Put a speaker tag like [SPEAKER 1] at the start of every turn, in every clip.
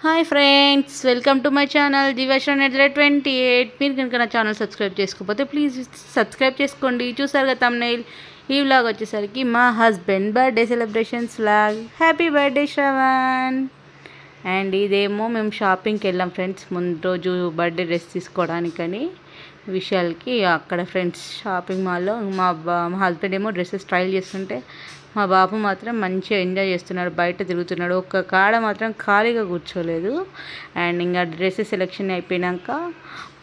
[SPEAKER 1] Hi friends, welcome to my channel Divashran28. మీరు కనుక నా ఛానల్ సబ్స్క్రైబ్ చేసుకోకపోతే ప్లీజ్ సబ్స్క్రైబ్ చేసుకోండి. చూసారు కదా thumbnail. ఈ వ్లాగ్ వచ్చేసరికి మా husband birthday celebrations vlog. Happy birthday Shravan. And ఇదేమో మేము షాపింగ్కి వెళ్ళాం ఫ్రెండ్స్, ముందు రోజు బర్త్డే డ్రెస్ తీసుకోవడానికని విషయాలకి అక్కడ ఫ్రెండ్స్ షాపింగ్ మాల్లో మా హస్బెండ్ ఏమో డ్రెస్సెస్ ట్రైల్ చేస్తుంటే మా బాబు మాత్రం మంచిగా ఎంజాయ్ చేస్తున్నాడు, బయట తిరుగుతున్నాడు. ఒక్క కాడ మాత్రం ఖాళీగా కూర్చోలేదు. అండ్ ఇంకా డ్రెస్సెస్ సెలెక్షన్ అయిపోయాక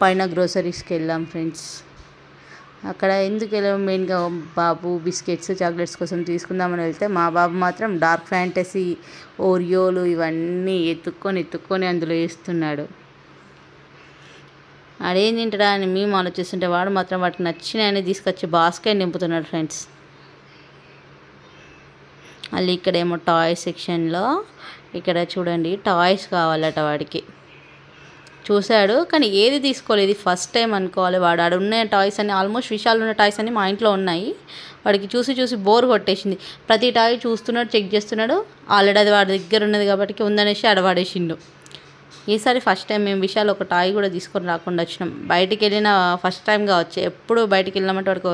[SPEAKER 1] పైన గ్రోసరీస్కి వెళ్ళాం ఫ్రెండ్స్. అక్కడ ఎందుకు వెళ్ళాము, మెయిన్గా బాబు బిస్కెట్స్ చాక్లెట్స్ కోసం తీసుకుందామని వెళ్తే మా బాబు మాత్రం డార్క్ ఫ్యాంటసీ ఓరియోలు ఇవన్నీ ఎత్తుక్కొని అందులో వేస్తున్నాడు. అదేం తింటాడా అని మేము ఆలోచిస్తుంటే వాడు మాత్రం వాటికి నచ్చినాయని తీసుకొచ్చి బాస్కెట్ నింపుతున్నాడు ఫ్రెండ్స్. మళ్ళీ ఇక్కడేమో టాయ్ సెక్షన్లో ఇక్కడ చూడండి టాయ్స్ కావాలట వాడికి. చూశాడు కానీ ఏది తీసుకోలేదు, ఇది ఫస్ట్ టైం అనుకోవాలి. వాడు ఆడ ఉన్న టాయ్స్ అన్ని ఆల్మోస్ట్ విశాల్ ఉన్న టాయ్స్ అన్ని మా ఇంట్లో ఉన్నాయి. వాడికి చూసి బోర్ కొట్టేసింది. ప్రతి టాయ్ చూస్తున్నాడు, చెక్ చేస్తున్నాడు. ఆల్రెడీ అది వాడి దగ్గర ఉన్నది కాబట్టి ఉందనేసి ఆడవాడేసిండు. ఈసారి ఫస్ట్ టైం మేము విశాల్ ఒక టాయ్ కూడా తీసుకొని రాకుండా వచ్చినాం. బయటికి వెళ్ళిన ఫస్ట్ టైం కావచ్చు, ఎప్పుడు బయటికి వెళ్ళినామంటే వాడికి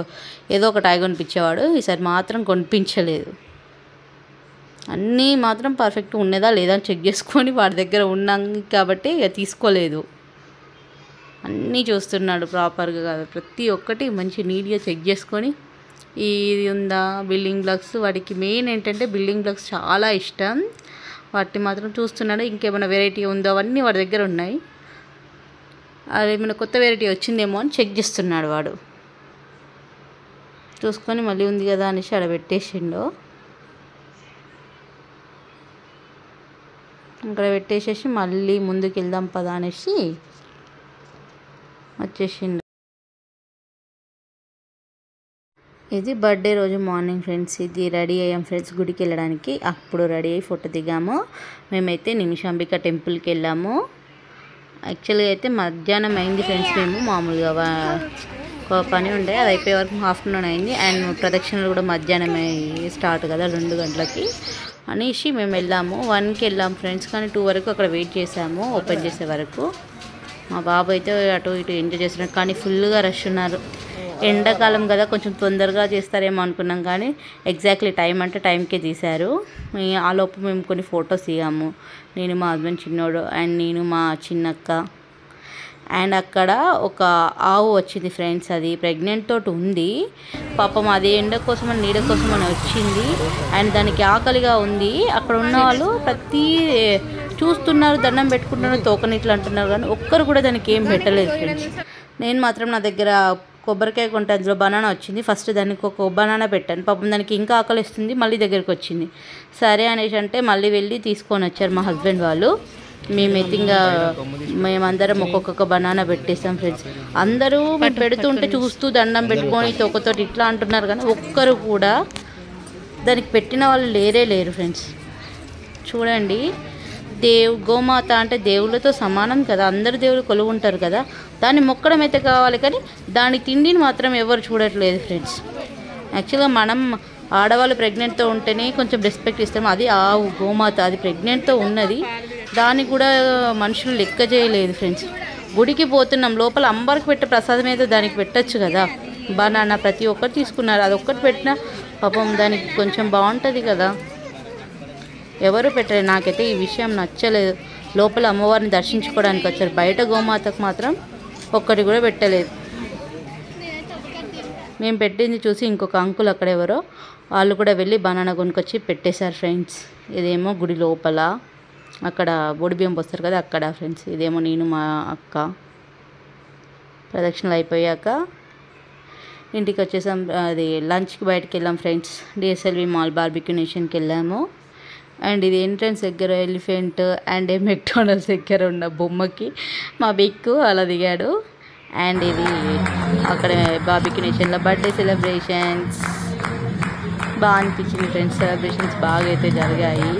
[SPEAKER 1] ఏదో ఒక టాయ్ కొనిపించేవాడు. ఈసారి మాత్రం కొనిపించలేదు. అన్నీ మాత్రం పర్ఫెక్ట్ ఉన్నదా లేదా అని చెక్ చేసుకొని వాడి దగ్గర ఉన్నాం కాబట్టి ఇక తీసుకోలేదు. అన్నీ చూస్తున్నాడు ప్రాపర్గా కాదు, ప్రతి ఒక్కటి మంచి నీట్గా చెక్ చేసుకొని ఇది ఉందా బిల్డింగ్ బ్లాక్స్. వాడికి మెయిన్ ఏంటంటే బిల్డింగ్ బ్లాక్స్ చాలా ఇష్టం. వాటిని మాత్రం చూస్తున్నాడు. ఇంకేమైనా వెరైటీ ఉందో అవన్నీ వాడి దగ్గర ఉన్నాయి. అది ఏమైనా కొత్త వెరైటీ వచ్చిందేమో అని చెక్ చేస్తున్నాడు వాడు. చూసుకొని మళ్ళీ ఉంది కదా అనేసి ఆడ పెట్టేసిండు. ఇక్కడ పెట్టేసేసి మళ్ళీ ముందుకు వెళ్దాం పదా అనేసి వచ్చేసిండు. ఇది బర్త్డే రోజు మార్నింగ్ ఫ్రెండ్స్. ఇది రెడీ అయ్యాం ఫ్రెండ్స్ గుడికి వెళ్ళడానికి. అప్పుడు రెడీ అయ్యి ఫోటో దిగాము. మేమైతే నిమిషాంబిక టెంపుల్కి వెళ్ళాము. యాక్చువల్గా అయితే మధ్యాహ్నం అయింది ఫ్రెండ్స్. మేము మామూలుగా పని ఉండే, అది అయిపోయే వరకు ఆఫ్టర్నూన్ అయింది. అండ్ ప్రదక్షిణలు కూడా మధ్యాహ్నం స్టార్ట్ కదా 2 గంటలకి అనేసి మేము వెళ్ళాము. 1కి వెళ్ళాము ఫ్రెండ్స్, కానీ 2 వరకు అక్కడ వెయిట్ చేసాము ఓపెన్ చేసే వరకు. మా బాబు అయితే అటు ఇటు ఎంజాయ్ చేస్తున్నాడు, కానీ ఫుల్గా రష్ ఉన్నారు. ఎండాకాలం కదా కొంచెం తొందరగా చేస్తారేమో అనుకున్నాం, కానీ ఎగ్జాక్ట్లీ టైం అంటే టైంకే తీశారు. ఆ లోపు మేము కొన్ని ఫొటోస్ దిగాము, నేను మా హస్బెండ్ చిన్నోడు అండ్ నేను మా చిన్నక్క. అండ్ అక్కడ ఒక ఆవు వచ్చింది ఫ్రెండ్స్, అది ప్రెగ్నెంట్ తోటి ఉంది. పాపం అది ఎండ కోసం అని నీడ కోసం అని వచ్చింది. అండ్ దానికి ఆకలిగా ఉంది. అక్కడ ఉన్న వాళ్ళు ప్రతి చూస్తున్నారు, దండం పెట్టుకుంటున్నారు, తోకనిట్లు అంటున్నారు, కానీ ఒక్కరు కూడా దానికి ఏం పెట్టలేదు ఫ్రెండ్స్. నేను మాత్రం నా దగ్గర కొబ్బరికాయ కొంటే అందులో బనానా వచ్చింది. ఫస్ట్ దానికి ఒక బనానా పెట్టాను. పాపం దానికి ఇంకా ఆకలిస్తుంది, మళ్ళీ దగ్గరికి వచ్చింది. సరే అనేసి అంటే మళ్ళీ వెళ్ళి తీసుకొని వచ్చారు మా హస్బెండ్ వాళ్ళు. మేమైతే ఇంకా మేమందరం ఒక్కొక్క బనానా పెట్టేసాం ఫ్రెండ్స్. అందరూ పెడుతుంటే చూస్తూ దండం పెట్టుకొని తోకతోటి ఇట్లా అంటున్నారు, కానీ ఒక్కరు కూడా దానికి పెట్టిన వాళ్ళు లేరు ఫ్రెండ్స్. చూడండి, గోమాత అంటే దేవుళ్ళతో సమానం కదా, అందరు దేవుళ్ళు కొలువు ఉంటారు కదా, దాన్ని మొక్కడం అయితే కావాలి, కానీ దాని తిండిని మాత్రం ఎవరు చూడట్లేదు ఫ్రెండ్స్. యాక్చువల్గా మనం ఆడవాళ్ళు ప్రెగ్నెంట్తో ఉంటేనే కొంచెం రెస్పెక్ట్ ఇస్తాం. అది ఆవు గోమాత, అది ప్రెగ్నెంట్తో ఉన్నది, దాన్ని కూడా మనుషులు లెక్క చేయలేదు ఫ్రెండ్స్. గుడికి పోతున్నాం, లోపల అంబర్కి పెట్టే ప్రసాదం ఏదో దానికి పెట్టచ్చు కదా, బనానా ప్రతి ఒక్కరు తీసుకున్నారు. అది ఒక్కటి పెట్టినా పాపం దానికి కొంచెం బాగుంటుంది కదా, ఎవరు పెట్టలేదు. నాకైతే ఈ విషయం నచ్చలేదు. లోపల అమ్మవారిని దర్శించుకోవడానికి వచ్చారు, బయట గోమాతకు మాత్రం ఒక్కటి కూడా పెట్టలేదు. మేము పెట్టింది చూసి ఇంకొక అంకుల్ అక్కడ ఎవరో వాళ్ళు కూడా వెళ్ళి బనానా కొనుక్కొచ్చి పెట్టేశారు ఫ్రెండ్స్. ఇదేమో గుడి లోపల, అక్కడ బొడిబియ్యం పోస్తారు కదా అక్కడ ఫ్రెండ్స్. ఇదేమో నేను మా అక్క. ప్రదక్షిణలు అయిపోయాక ఇంటికి వచ్చేసాం. అది లంచ్కి బయటకు వెళ్ళాం ఫ్రెండ్స్. DSLV మాల్ బార్బిక్యూ నేషన్కి వెళ్ళాము. అండ్ ఇది ఎంట్రన్స్ దగ్గర ఎలిఫెంట్ అండ్ మెక్డానల్డ్స్ దగ్గర ఉన్న బొమ్మకి మా బిక్కు అలా దిగాడు. అండ్ ఇది అక్కడ బార్బిక్యూ నేషన్లో బర్త్డే సెలబ్రేషన్స్ బాగా అనిపించింది ఫ్రెండ్స్. సెలబ్రేషన్స్ బాగా అయితే జరిగాయి.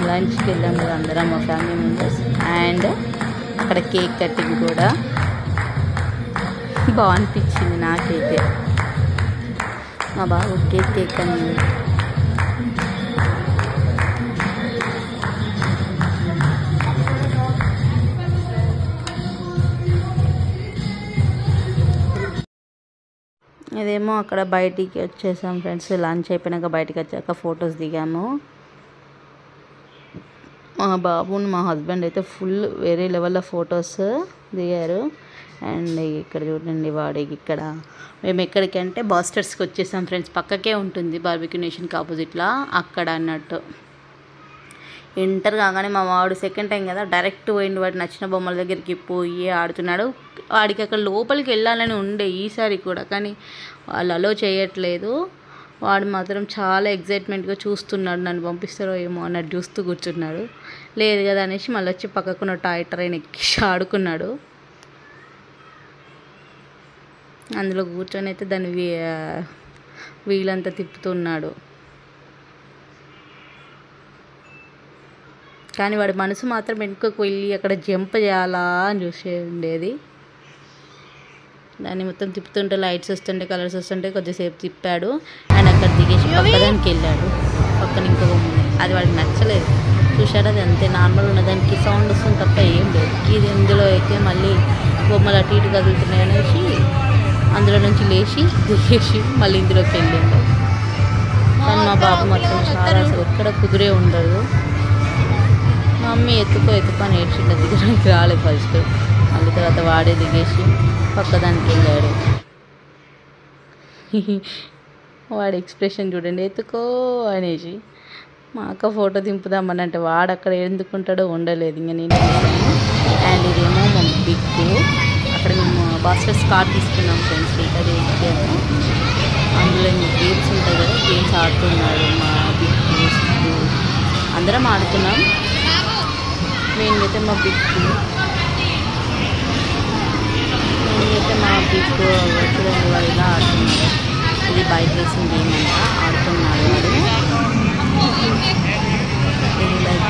[SPEAKER 1] లంచ్కి వెళ్ళాం కదా అందరం మా ఫ్యామిలీ మెంబర్స్. అండ్ అక్కడ కేక్ కటింగ్ కూడా బాగా అనిపించింది నాకైతే. మా బాబు కేక్ అని ఇదేమో అక్కడ బయటికి వచ్చేసాం ఫ్రెండ్స్. లంచ్ అయిపోయినాక బయటికి వచ్చాక ఫొటోస్ దిగాము. మా బాబుని మా హస్బెండ్ అయితే ఫుల్ వేరే లెవెల్లో ఫొటోస్ దిగారు. అండ్ ఇక్కడ చూడండి వాడికి ఇక్కడ మేము ఎక్కడికంటే బాస్టర్స్కి వచ్చేసాం ఫ్రెండ్స్. పక్కకే ఉంటుంది బార్బిక్యూ నేషన్కి ఆపోజిట్లో అక్కడ అన్నట్టు. ఎంటర్ కాగానే మా వాడు సెకండ్ టైం కదా డైరెక్ట్ పోయిండు. వాడు నచ్చిన బొమ్మల దగ్గరికి పోయి ఆడుతున్నాడు. వాడికి అక్కడ లోపలికి వెళ్ళాలని ఉండే ఈసారి కూడా, కానీ వాళ్ళు అలో చేయట్లేదు. వాడు మాత్రం చాలా ఎగ్జైట్మెంట్గా చూస్తున్నాడు, నన్ను పంపిస్తారో ఏమో అన్నట్టు చూస్తూ కూర్చున్నాడు. లేదు కదా అనేసి మళ్ళీ వచ్చి పక్కకున్న టాయ్ ట్రైన్ ఎక్కి ఆడుకున్నాడు. అందులో కూర్చొని అయితే దాన్ని వీలంతా తిప్పుతున్నాడు. కానీ వాడి మనసు మాత్రం వెనుకకు వెళ్ళి అక్కడ జంప్ చేయాలా అని చూసే ఉండేది. దాన్ని మొత్తం తిప్పుతుంటే లైట్స్ వస్తుంటే కలర్స్ వస్తుంటే కొద్దిసేపు తిప్పాడు. అండ్ అక్కడ దిగేసి పక్కదానికి వెళ్ళాడు. పక్కన ఇంకో బొమ్మ ఉంది, అది వాడికి నచ్చలేదు. చూసారా, అది అంతే నార్మల్ ఉన్న దానికి సౌండ్ వస్తుంది తప్ప ఏం లేదు. ఇది ఇందులో అయితే మళ్ళీ బొమ్మలు అటు ఇటు కదులుతున్నాయి అనేసి అందులో నుంచి లేచి దిగేసి మళ్ళీ ఇందులోకి వెళ్ళిండు. కానీ మా బాబు మొత్తం చాలా అసలు ఎక్కడ కుదిరే ఉండదు. మా మమ్మీ ఎత్తుకో అని ఏడ్చిండ, దిగడానికి రాలేదు ఫస్ట్. మళ్ళీ తర్వాత వాడే దిగేసి పక్కదానికి వెళ్ళాడు. వాడి ఎక్స్ప్రెషన్ చూడండి, ఎత్తుకో అనేసి. మా అక్క ఫోటో దింపుదామని అంటే వాడు అక్కడ ఎందుకుంటాడో ఉండలేదు. ఇంకా నేను అండ్ ఇదేమో మా బిగ్గు. అక్కడ మేము బాస్టర్స్ కార్ తీసుకున్నాం ఫ్రెండ్స్. అది ఎక్కాము. అందులో గేమ్స్ ఉంటాయి కదా, గేమ్స్ ఆడుతున్నాడు మా బిగ్గు. అందరం ఆడుతున్నాం. నేనైతే మా బిగ్గు చూడండి వాడు ఇలా ఆడుతున్నాడు. ఇది బైక్ రేసింగ్ గేమ్ అంట, ఆడుతున్నాడు వాడు. ఇది లైక్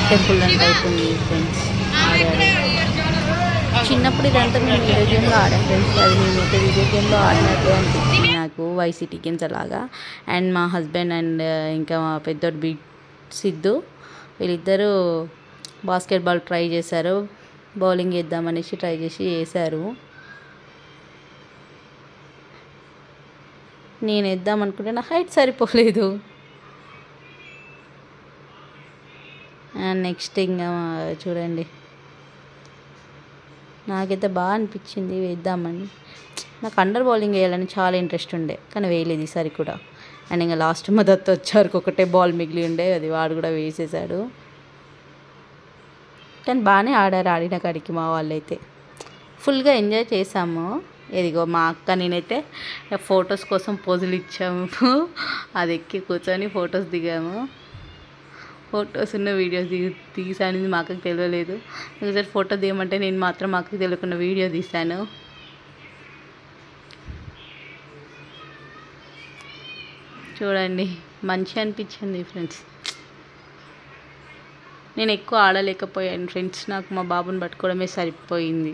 [SPEAKER 1] టెంపుల్ అని టైప్ ఉంది ఫ్రెండ్స్. ఆడాడు. చిన్నప్పుడు ఇదంతా మేము వీడియో గేమ్లో ఆడాం ఫ్రెండ్స్. అది మేమైతే వీడియో గేమ్లో ఆడినట్టు అనిపించింది నాకు, వైసిటీ గేమ్స్ అలాగా. అండ్ మా హస్బెండ్ అండ్ ఇంకా మా పెద్దోడు సిద్ధు వీళ్ళిద్దరూ బాస్కెట్బాల్ ట్రై చేశారు. బౌలింగ్ వేద్దామనేసి ట్రై చేసి వేశారు. నేను వేద్దామనుకుంటే నా హైట్ సరిపోలేదు. అండ్ నెక్స్ట్ ఇంకా చూడండి, నాకైతే బాగా అనిపించింది వేద్దామని. నాకు అండర్ బౌలింగ్ వేయాలని చాలా ఇంట్రెస్ట్ ఉండే, కానీ వేయలేదు ఈసారి కూడా. అండ్ ఇంకా లాస్ట్ మా దత్త వచ్చారు, ఒకటే బాల్ మిగిలి ఉండే, అది వాడు కూడా వేసేసాడు. కానీ బాగానే ఆడారు. ఆడిన కాడికి మా వాళ్ళైతే ఫుల్గా ఎంజాయ్ చేసాము. ఇదిగో మా అక్క నేనైతే ఫొటోస్ కోసం పోజులు ఇచ్చాము. అది ఎక్కి కూర్చొని ఫొటోస్ దిగాము. ఫొటోస్ ఉన్న వీడియోస్ తీసాను. మా అక్కకి తెలియలేదు. ఒకసారి ఫోటో దిగమంటే నేను మాత్రం మా అక్కకి తెలియకుండా వీడియో తీశాను. చూడండి, మంచిగా అనిపించింది ఫ్రెండ్స్. నేను ఎక్కువ ఆడలేకపోయాను ఫ్రెండ్స్. నాకు మా బాబుని పట్టుకోవడమే సరిపోయింది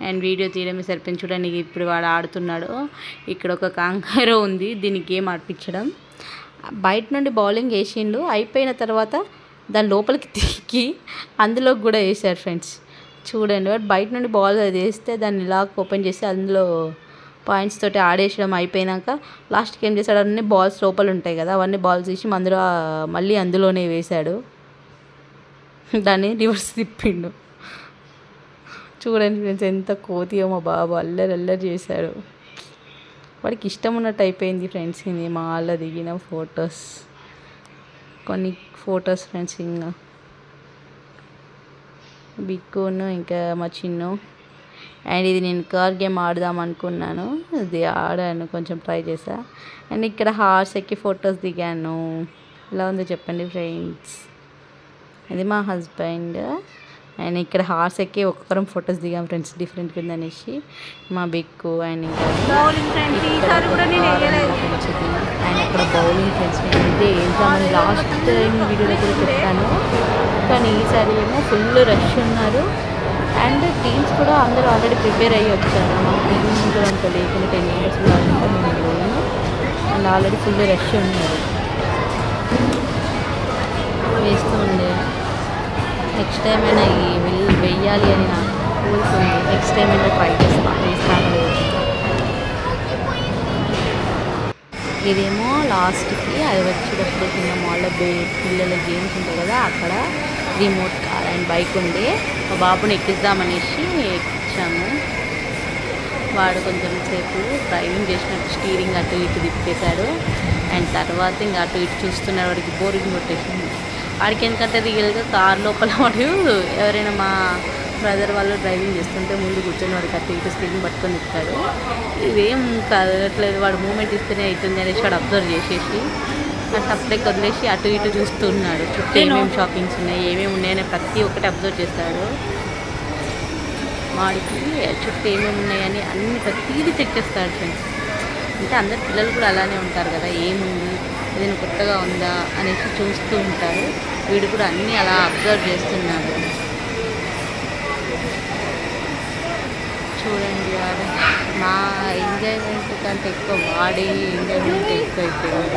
[SPEAKER 1] అండ్ వీడియో తీయడమే సరిపోయింది. చూడండి, ఇప్పుడు వాడు ఆడుతున్నాడు. ఇక్కడ ఒక కాంగారో ఉంది, దీనికి గేమ్ ఆడిపించడం. బయట నుండి బౌలింగ్ వేసిండు, అయిపోయిన తర్వాత దాని లోపలికి తిరిగి అందులోకి కూడా వేసాడు ఫ్రెండ్స్. చూడండి, వాడు బయట నుండి బాల్ అది వేస్తే దాన్ని ఇలా ఓపెన్ చేసి అందులో పాయింట్స్ తోటి ఆడేసడం అయిపోయినాక లాస్ట్కి ఏం చేశాడు, అన్నీ బాల్స్ లోపల ఉంటాయి కదా, అవన్నీ బాల్స్ తీసి మళ్ళీ అందులోనే వేశాడు. దాన్ని రివర్స్ తిప్పిండు. చూడండి ఫ్రెండ్స్, ఎంత కోతియో మా బాబు, అల్లరి చేశాడు. వాడికి ఇష్టం ఉన్నట్టు అయిపోయింది ఫ్రెండ్స్. ఇది మా వాళ్ళ దిగిన ఫొటోస్, కొన్ని ఫొటోస్ ఫ్రెండ్స్. ఇంకా బిక్కును ఇంకా మా చిన్ను. అండ్ ఇది నేను కార్ గేమ్ ఆడదాం అనుకున్నాను, ఇది ఆడాను, కొంచెం ట్రై చేసా. అండ్ ఇక్కడ హార్స్ ఎక్కి ఫొటోస్ దిగాను. ఎలా ఉందో చెప్పండి ఫ్రెండ్స్. ఇది మా హస్బెండ్. అండ్ ఇక్కడ హార్స్ ఎక్కి ఒక్కొక్కరం ఫొటోస్ దిగాం ఫ్రెండ్స్, డిఫరెంట్ కింద అనేసి. మా బిక్కు అండ్ ఇంకా అండ్ అక్కడ బౌలింగ్ ఫ్రెండ్స్. నేనైతే వేద్దామని లాస్ట్ టైం వీడియోలో కూడా చెప్పాను, కానీ ఈసారి ఏమో ఫుల్ రష్ ఉన్నారు. అండ్ టీమ్స్ కూడా అందరూ ఆల్రెడీ ప్రిపేర్ అయ్యి వచ్చారు. మా టీం కూడా అంత లేకుండా 10 మెంబర్స్ కూడా మేము పోయాము. అండ్ ఆల్రెడీ ఫుల్ రష్ ఉన్నారు, వేస్తూ ఉండే. నెక్స్ట్ టైం అయినా వెయ్యాలి అని నాకు కోరుకుంది. నెక్స్ట్ టైం అయినా ట్రై చేస్తాను, వేస్తాను. ఇదేమో లాస్ట్కి అది వచ్చేటప్పుడు చిన్న మాల్లో పిల్లల గేమ్స్ ఉంటాయి కదా, అక్కడ రిమోట్ కార్ అండ్ బైక్ ఉండే మా బాబుని ఎక్కిద్దామనేసి ఎక్కించాము. వాడు కొంచెం సేపు డ్రైవింగ్ చేసినట్టు స్టీరింగ్ అటు ఇటు తిప్పేశాడు. అండ్ తర్వాత ఇంకా అటు ఇటు చూస్తున్నాడు. వాడికి బోరింగ్ కొట్టేసింది. వాడికి ఎందుకంటే రియల్గా కార్ లోపల వాడు ఎవరైనా మా బ్రదర్ వాళ్ళు డ్రైవింగ్ చేస్తుంటే ముందు కూర్చొని వాడికి అటు ఇటు స్టీరింగ్ పట్టుకొని తిప్పాడు. ఇదేం కదలట్లేదు, వాడు మూమెంట్ ఇస్తేనే అవుతుంది అనేసి వాడు అబ్జర్వ్ చేసేసి అప్పుడే వదిలేసి అటు ఇటు చూస్తున్నాడు. చుట్టూ ఏమేమి షాపింగ్స్ ఉన్నాయి, ఏమేమి ఉన్నాయని ప్రతి ఒక్కటి అబ్జర్వ్ చేస్తాడు. వాడికి చుట్టూ ఏమేమి ఉన్నాయని అన్ని ప్రతిదీ చెక్ చేస్తాడు ఫ్రెండ్స్. అంటే అందరు పిల్లలు కూడా అలానే ఉంటారు కదా, ఏముంది ఏదైనా కొత్తగా ఉందా అనేసి చూస్తూ ఉంటారు. వీడు కూడా అన్నీ అలా అబ్జర్వ్ చేస్తున్నాడు. చూడండి, వాడు మా ఎంజాయ్మెంట్ కంటే ఎక్కువ వాడే ఎంజాయ్మెంట్ ఎక్కువ అయిపోయింది.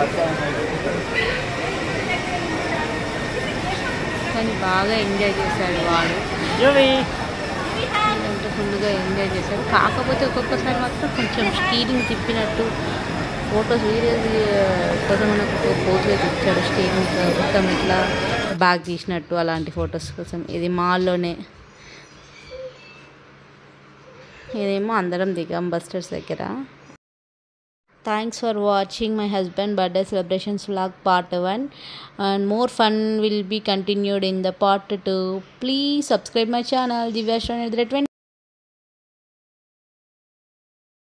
[SPEAKER 1] కానీ బాగా ఎంజాయ్ చేశాడు వాడు, అంటే ఫుల్గా ఎంజాయ్ చేశాడు. కాకపోతే ఒక్కొక్కసారి మాత్రం కొంచెం స్టీరింగ్ తిప్పినట్టు ఫొటోస్ వీడియోస్ కోసం మనకు పోజుగా తెచ్చాడు. స్టీరింగ్ మొత్తం ఇట్లా బ్యాగ్ తీసినట్టు అలాంటి ఫొటోస్ కోసం. ఇది మాల్లోనే, ఇదేమో అందరం దిగాం బస్ స్టాప్స్ దగ్గర. Thanks for watching my husband birthday celebrations vlog part 1, and more fun will be continued in the part 2. Please subscribe my channel Divya Shran.